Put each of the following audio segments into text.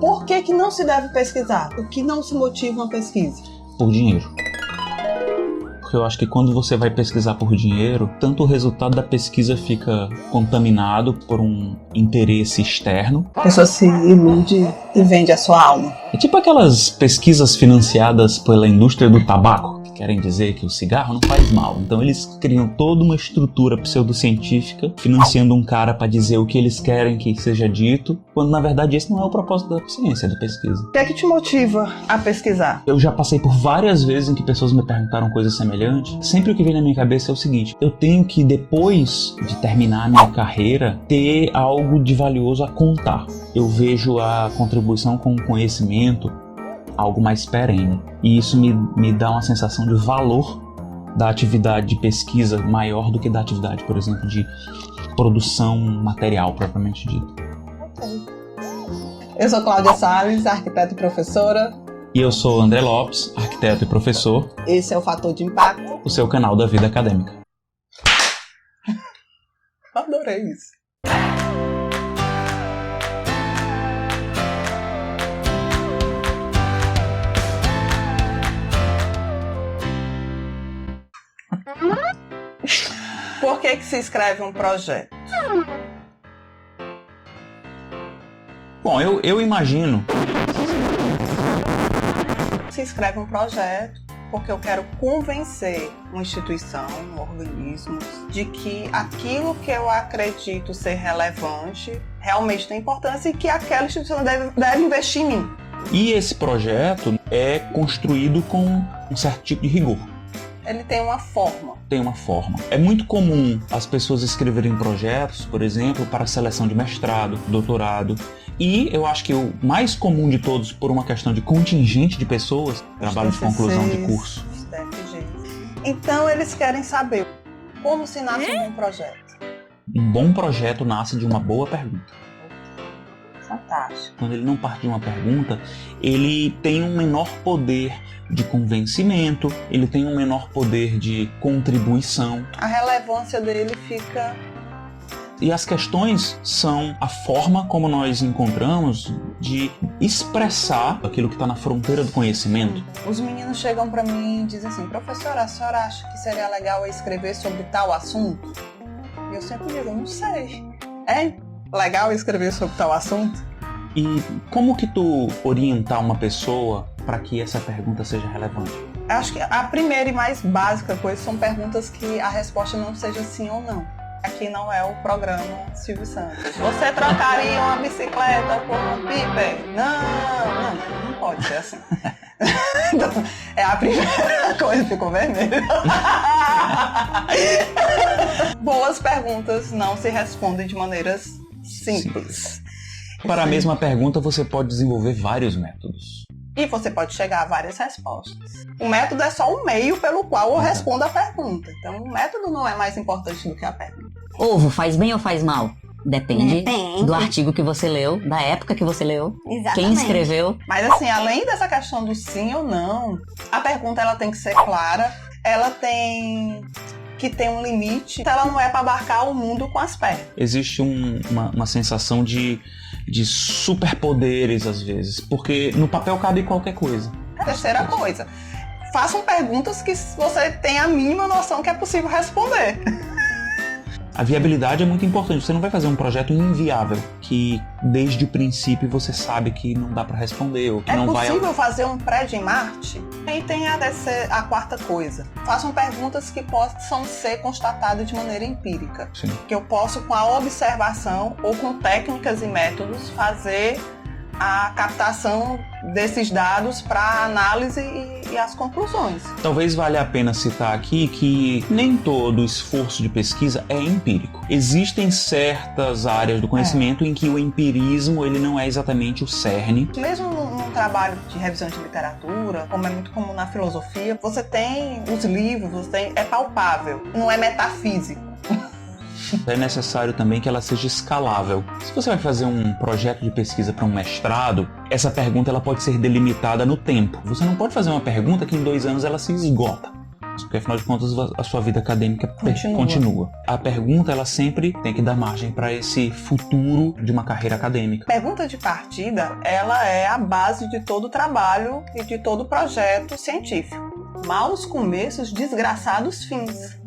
Por que não se deve pesquisar? O que não se motiva uma pesquisa? Por dinheiro. Porque eu acho que quando você vai pesquisar por dinheiro, tanto o resultado da pesquisa fica contaminado por um interesse externo. A pessoa se ilude e vende a sua alma. É tipo aquelas pesquisas financiadas pela indústria do tabaco, que querem dizer que o cigarro não faz mal. Então eles criam toda uma estrutura pseudocientífica financiando um cara para dizer o que eles querem que seja dito, quando na verdade esse não é o propósito da ciência, da pesquisa. O que é que te motiva a pesquisar? Eu já passei por várias vezes em que pessoas me perguntaram coisas semelhantes. Sempre o que vem na minha cabeça é o seguinte: eu tenho que, depois de terminar a minha carreira, ter algo de valioso a contar. Eu vejo a contribuição com o conhecimento algo mais perene. E isso me dá uma sensação de valor da atividade de pesquisa maior do que da atividade, por exemplo, de produção material propriamente dita. Eu sou Cláudia Salles, arquiteta e professora. E eu sou André Lopes, arquiteto e professor. Esse é o Fator de Impacto, o seu canal da vida acadêmica. Adorei isso. Por que se escreve um projeto? Bom, eu imagino. Se escreve um projeto porque eu quero convencer uma instituição, um organismo, de que aquilo que eu acredito ser relevante realmente tem importância e que aquela instituição deve investir em mim. E esse projeto é construído com um certo tipo de rigor. Ele tem uma forma. Tem uma forma. É muito comum as pessoas escreverem projetos, por exemplo, para seleção de mestrado, doutorado. E eu acho que o mais comum de todos, por uma questão de contingente de pessoas, trabalho de conclusão de curso. Então eles querem saber como se nasce um projeto. Um bom projeto nasce de uma boa pergunta. Fantástico. Quando ele não parte de uma pergunta, ele tem um menor poder de convencimento, ele tem um menor poder de contribuição. A relevância dele fica... E as questões são a forma como nós encontramos de expressar aquilo que está na fronteira do conhecimento. Os meninos chegam para mim e dizem assim: professora, a senhora acha que seria legal eu escrever sobre tal assunto? E eu sempre digo: não sei. É legal escrever sobre tal assunto? E como que tu orientar uma pessoa para que essa pergunta seja relevante? Acho que a primeira e mais básica coisa são perguntas que a resposta não seja sim ou não. Aqui não é o programa Silvio Santos. Você trocaria uma bicicleta por um Piper? Não pode ser assim. Então, é a primeira coisa, ficou vermelho. Boas perguntas não se respondem de maneiras simples. Para a mesma pergunta, você pode desenvolver vários métodos. E você pode chegar a várias respostas. O método é só o meio pelo qual eu respondo a pergunta. Então, o método não é mais importante do que a pergunta. Ovo faz bem ou faz mal? Depende do artigo que você leu, da época que você leu, Exatamente. Quem escreveu. Mas assim, além dessa questão do sim ou não, a pergunta ela tem que ser clara, ela tem que ter um limite, ela não é para abarcar o mundo com as pernas. Existe uma sensação de superpoderes às vezes, porque no papel cabe qualquer coisa. Terceira coisa, façam perguntas que você tenha a mínima noção que é possível responder. A viabilidade é muito importante. Você não vai fazer um projeto inviável, que desde o princípio você sabe que não dá para responder. Ou que É não possível fazer um prédio em Marte? E tem a quarta coisa. Façam perguntas que possam ser constatadas de maneira empírica. Sim. Que eu posso, com a observação ou com técnicas e métodos, fazer a captação desses dados para análise e as conclusões. Talvez valha a pena citar aqui que nem todo esforço de pesquisa é empírico. Existem certas áreas do conhecimento em que o empirismo ele não é exatamente o cerne. Mesmo num trabalho de revisão de literatura, como é muito comum na filosofia, você tem os livros, é palpável, não é metafísico. É necessário também que ela seja escalável. Se você vai fazer um projeto de pesquisa para um mestrado, essa pergunta ela pode ser delimitada no tempo. Você não pode fazer uma pergunta que em 2 anos ela se esgota. Porque afinal de contas a sua vida acadêmica continua. A pergunta, ela sempre tem que dar margem para esse futuro de uma carreira acadêmica. Pergunta de partida, ela é a base de todo trabalho e de todo projeto científico. Maus começos, desgraçados fins.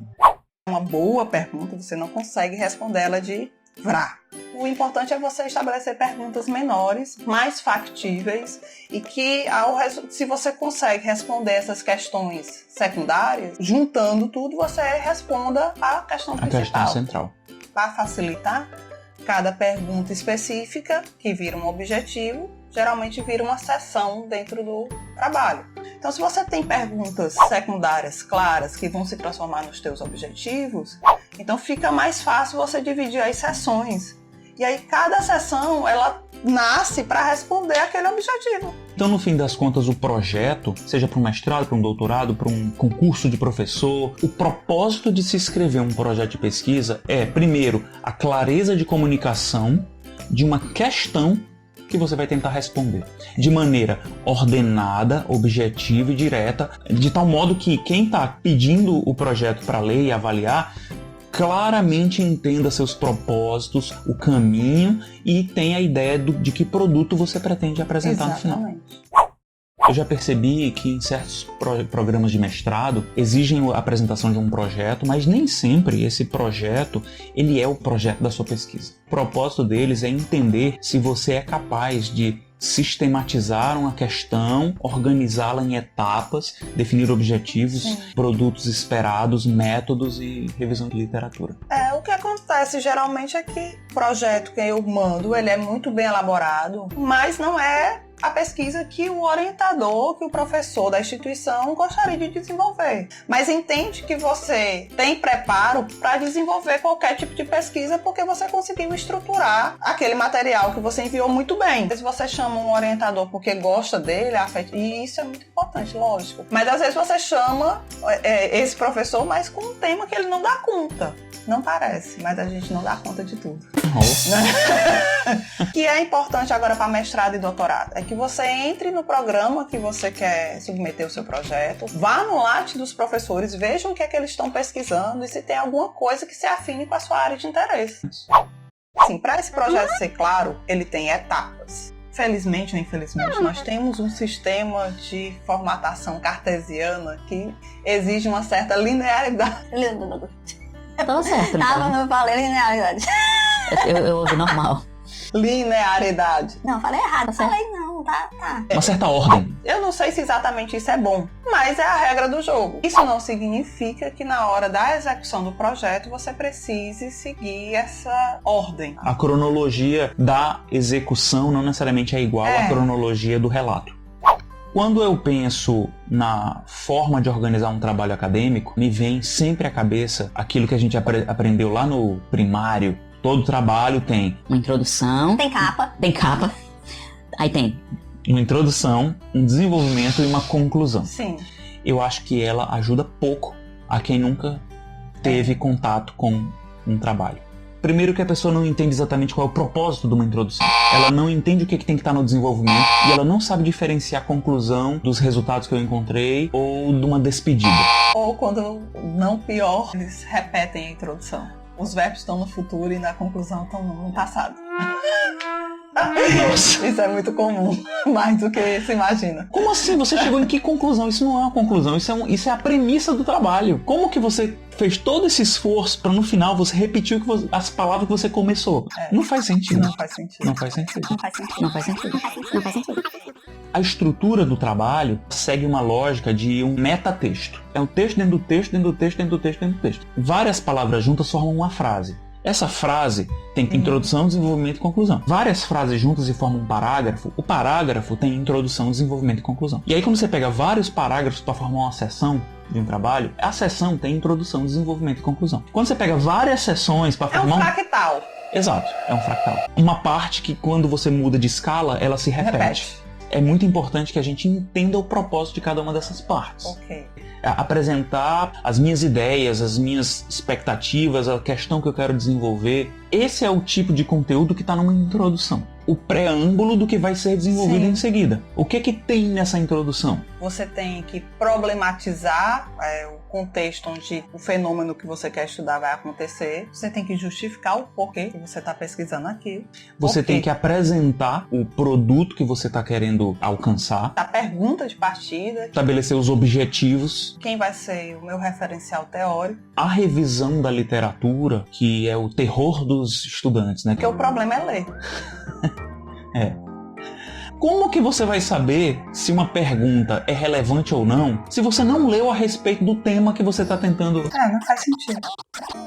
Uma boa pergunta, você não consegue responder ela de vrá. O importante é você estabelecer perguntas menores, mais factíveis e que, se você consegue responder essas questões secundárias, juntando tudo, você responda a questão principal. A questão central. Para facilitar, cada pergunta específica, que vira um objetivo, geralmente vira uma seção dentro do trabalho. Então, se você tem perguntas secundárias claras que vão se transformar nos teus objetivos, então fica mais fácil você dividir as sessões. E aí, cada sessão, ela nasce para responder aquele objetivo. Então, no fim das contas, o projeto, seja para um mestrado, para um doutorado, para um concurso de professor, o propósito de se escrever um projeto de pesquisa é, primeiro, a clareza de comunicação de uma questão que você vai tentar responder de maneira ordenada, objetiva e direta, de tal modo que quem está pedindo o projeto para ler e avaliar claramente entenda seus propósitos, o caminho e tenha a ideia de que produto você pretende apresentar no final. Eu já percebi que em certos programas de mestrado exigem a apresentação de um projeto, mas nem sempre esse projeto ele é o projeto da sua pesquisa. O propósito deles é entender se você é capaz de sistematizar uma questão, organizá-la em etapas, definir objetivos, produtos esperados, métodos e revisão de literatura. O que acontece geralmente é que o projeto que eu mando, ele é muito bem elaborado, mas não é a pesquisa que o orientador, que o professor da instituição gostaria de desenvolver. Mas entende que você tem preparo para desenvolver qualquer tipo de pesquisa porque você conseguiu estruturar aquele material que você enviou muito bem. Se você chama um orientador porque gosta dele, e isso é muito importante, lógico. Mas às vezes você chama esse professor, mas com um tema que ele não dá conta. Não parece, mas a gente não dá conta de tudo. O que é importante agora para mestrado e doutorado é que você entre no programa que você quer submeter o seu projeto, vá no Lattes dos professores, veja o que é que eles estão pesquisando e se tem alguma coisa que se afine com a sua área de interesse. Assim, para esse projeto ser claro, ele tem etapas. Felizmente ou infelizmente, nós temos um sistema de formatação cartesiana que exige uma certa linearidade. Tava certo, então. Não falei linearidade. Eu ouvi normal. Linearidade. Não, falei errado. Falei não, tá. Uma certa ordem. Eu não sei se exatamente isso é bom, mas é a regra do jogo. Isso não significa que na hora da execução do projeto você precise seguir essa ordem. A cronologia da execução não necessariamente é igual à cronologia do relato. Quando eu penso na forma de organizar um trabalho acadêmico, me vem sempre à cabeça aquilo que a gente aprendeu lá no primário. Todo trabalho tem uma introdução. Tem capa. Aí tem uma introdução, um desenvolvimento e uma conclusão. Sim. Eu acho que ela ajuda pouco a quem nunca teve contato com um trabalho. Primeiro que a pessoa não entende exatamente qual é o propósito de uma introdução. Ela não entende o que tem que estar no desenvolvimento e ela não sabe diferenciar a conclusão dos resultados que eu encontrei ou de uma despedida. Ou quando não pior, eles repetem a introdução. Os verbos estão no futuro e na conclusão estão no passado. Isso é muito comum, mais do que se imagina. Como assim? Você chegou em que conclusão? Isso não é uma conclusão, isso é a premissa do trabalho. Como que você fez todo esse esforço para no final você repetir as palavras que você começou? Não faz sentido. Não faz sentido. A estrutura do trabalho segue uma lógica de um metatexto. É um texto dentro do texto, dentro do texto, dentro do texto, dentro do texto. Várias palavras juntas formam uma frase. Essa frase tem introdução, desenvolvimento e conclusão. Várias frases juntas e formam um parágrafo. O parágrafo tem introdução, desenvolvimento e conclusão. E aí quando você pega vários parágrafos para formar uma seção de um trabalho, a seção tem introdução, desenvolvimento e conclusão. Quando você pega várias seções para formar... É um fractal. Exato, é um fractal. Uma parte que quando você muda de escala, ela se repete. É muito importante que a gente entenda o propósito de cada uma dessas partes. Ok. Apresentar as minhas ideias, as minhas expectativas, a questão que eu quero desenvolver. Esse é o tipo de conteúdo que está numa introdução. o preâmbulo do que vai ser desenvolvido Sim. em seguida. O que é que tem nessa introdução? Você tem que problematizar o contexto onde o fenômeno que você quer estudar vai acontecer. Você tem que justificar o porquê que você está pesquisando aquilo. Você Porquê. tem que apresentar o produto que você está querendo alcançar, A pergunta de partida, estabelecer os objetivos, quem vai ser o meu referencial teórico, a revisão da literatura, que é o terror dos estudantes, né? porque o problema é ler. Como que você vai saber se uma pergunta é relevante ou não se você não leu a respeito do tema que você está tentando? Não faz sentido.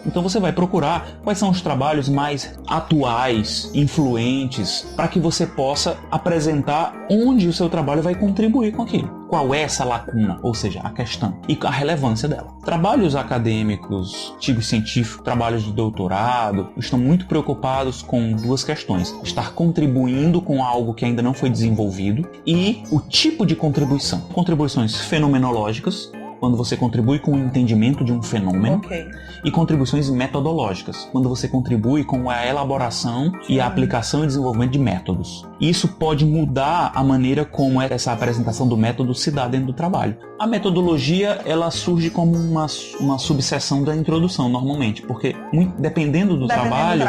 Então você vai procurar quais são os trabalhos mais atuais, influentes, para que você possa apresentar onde o seu trabalho vai contribuir com aquilo. Qual é essa lacuna, ou seja, a questão e a relevância dela. Trabalhos acadêmicos, artigos científicos, trabalhos de doutorado, estão muito preocupados com duas questões. Estar contribuindo com algo que ainda não foi desenvolvido e o tipo de contribuição. Contribuições fenomenológicas, quando você contribui com o entendimento de um fenômeno, Ok. e contribuições metodológicas, quando você contribui com a elaboração e a aplicação e desenvolvimento de métodos. Isso pode mudar a maneira como essa apresentação do método se dá dentro do trabalho. A metodologia, ela surge como uma subseção da introdução, normalmente, porque dependendo do trabalho,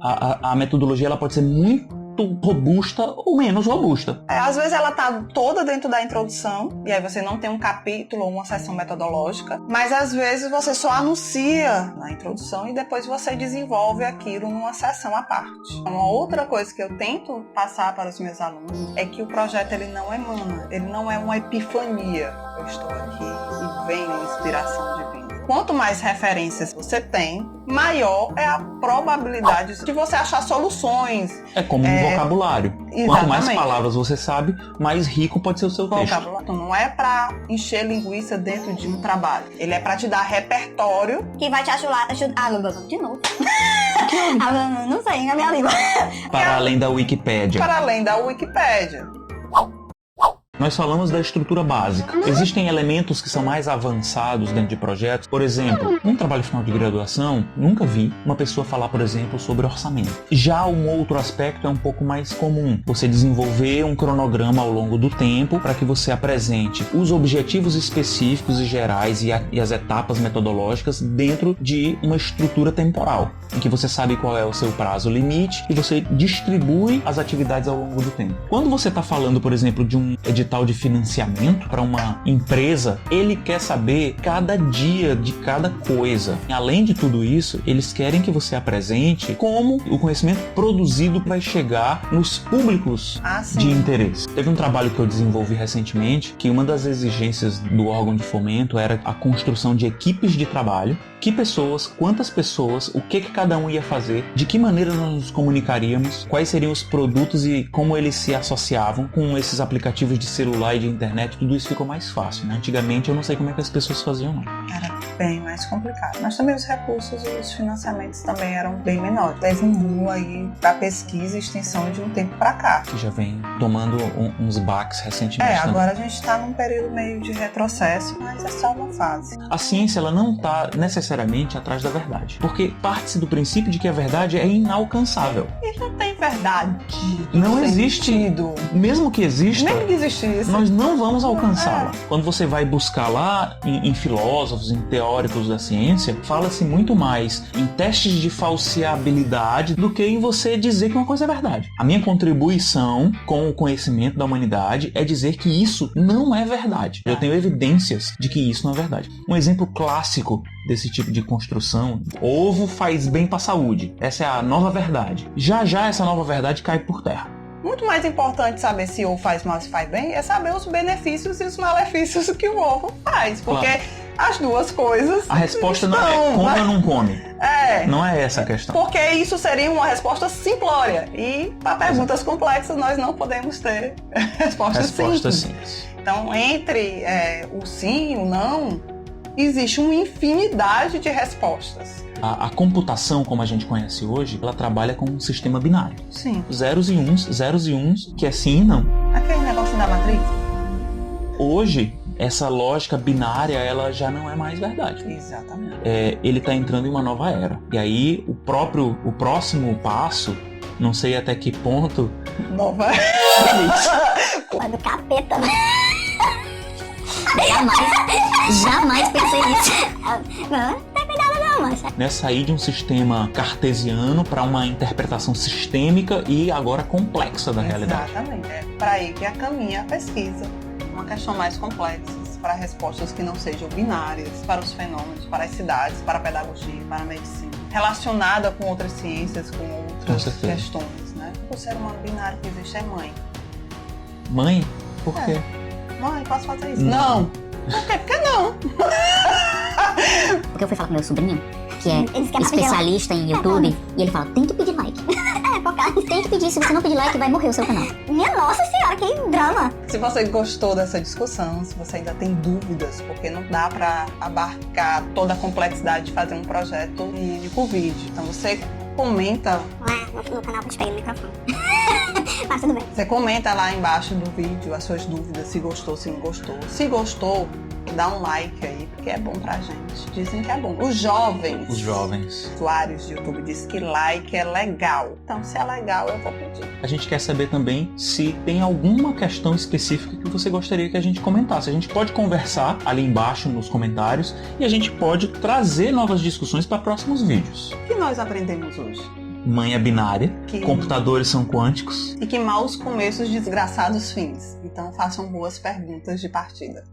a metodologia ela pode ser muito robusta ou menos robusta. Às vezes ela tá toda dentro da introdução, e aí você não tem um capítulo ou uma seção metodológica, mas às vezes você só anuncia na introdução e depois você desenvolve aquilo numa seção à parte. Uma outra coisa que eu tento passar para os meus alunos é que o projeto ele não emana, ele não é uma epifania. Eu estou aqui e vem uma inspiração divina. Quanto mais referências você tem, maior é a probabilidade de você achar soluções. É como um vocabulário. Quanto mais Exatamente. palavras você sabe, mais rico pode ser o seu texto. Vocabulário. Então, não é para encher linguiça dentro de um trabalho. Ele é para te dar repertório. Que vai te ajudar. De novo. Não sei, na minha língua. Para além da Wikipédia. Para além da Wikipédia. Nós falamos da estrutura básica. Existem elementos que são mais avançados dentro de projetos. Por exemplo, num trabalho final de graduação, nunca vi uma pessoa falar, por exemplo, sobre orçamento. Já um outro aspecto é um pouco mais comum. Você desenvolver um cronograma ao longo do tempo para que você apresente os objetivos específicos e gerais e as etapas metodológicas dentro de uma estrutura temporal, em que você sabe qual é o seu prazo limite e você distribui as atividades ao longo do tempo. Quando você está falando, por exemplo, de um edital de financiamento para uma empresa, ele quer saber cada dia de cada coisa. Além de tudo isso, eles querem que você apresente como o conhecimento produzido vai chegar nos públicos de interesse. Teve um trabalho que eu desenvolvi recentemente que uma das exigências do órgão de fomento era a construção de equipes de trabalho. Que pessoas, quantas pessoas, o que cada um ia fazer, de que maneira nós nos comunicaríamos, quais seriam os produtos e como eles se associavam com esses aplicativos de celular e de internet. Tudo isso ficou mais fácil, né? Antigamente eu não sei como é que as pessoas faziam, não. Era bem mais complicado. Mas também os recursos e os financiamentos também eram bem menores. Teve um boom aí para pesquisa e extensão de um tempo para cá. Que já vem tomando uns baques recentemente. Agora a gente está num período meio de retrocesso, mas é só uma fase. A ciência ela não está necessariamente atrás da verdade, porque parte-se do princípio de que a verdade é inalcançável. E não tem verdade. Não existe, mesmo que exista, nem que existisse, nós não vamos alcançá-la. Quando você vai buscar lá em filósofos, em teóricos da ciência, fala-se muito mais em testes de falseabilidade do que em você dizer que uma coisa é verdade. A minha contribuição com o conhecimento da humanidade é dizer que isso não é verdade. Eu tenho evidências de que isso não é verdade. Um exemplo clássico desse tipo de construção: ovo faz bem para a saúde. Essa é a nova verdade. Já essa nova verdade cai por terra. Muito mais importante saber se ovo faz mal ou se faz bem é saber os benefícios e os malefícios que o ovo faz. Porque as duas coisas. A resposta não é come ou não come. Não é essa a questão. Porque isso seria uma resposta simplória. E para perguntas complexas nós não podemos ter respostas simples. Então, entre o sim e o não, existe uma infinidade de respostas. A computação, como a gente conhece hoje, ela trabalha com um sistema binário. Sim. Zeros e uns, que é sim e não. Aquele negócio da Matrix? Hoje, essa lógica binária, ela já não é mais verdade. Exatamente. Ele está entrando em uma nova era. E aí, o próximo passo Não sei até que ponto. Nova. Pô, do capeta. Jamais pensei nisso. Não tem cuidado não, mancha. Né, sair de um sistema cartesiano para uma interpretação sistêmica e agora complexa da realidade. Exatamente. É para aí que caminha a pesquisa. Uma questão mais complexa, para respostas que não sejam binárias, para os fenômenos, para as cidades, para a pedagogia, para a medicina. Relacionada com outras ciências, com outras questões, né? O ser humano binário que existe é mãe. Mãe? Por quê? Mãe, posso fazer isso? Não. Por quê? Porque não. Porque eu fui falar com meu sobrinho, que é Eles querem especialista em YouTube, e ele fala, tem que pedir like. Tem que pedir, se você não pedir like, vai morrer o seu canal. Minha nossa senhora, que drama. Se você gostou dessa discussão, se você ainda tem dúvidas, porque não dá para abarcar toda a complexidade de fazer um projeto por vídeo. Então você comenta. No canal que eu peguei no microfone. Mas tudo bem. Você comenta lá embaixo do vídeo as suas dúvidas, se gostou, se não gostou. Se gostou, dá um like aí, porque é bom pra gente. Dizem que é bom. Os jovens usuários de YouTube dizem que like é legal. Então, se é legal, eu vou pedir. A gente quer saber também se tem alguma questão específica que você gostaria que a gente comentasse. A gente pode conversar ali embaixo nos comentários e a gente pode trazer novas discussões para próximos vídeos. O que nós aprendemos hoje? Mãe é binária, computadores são quânticos. E que maus começos, desgraçados fins. Então façam boas perguntas de partida.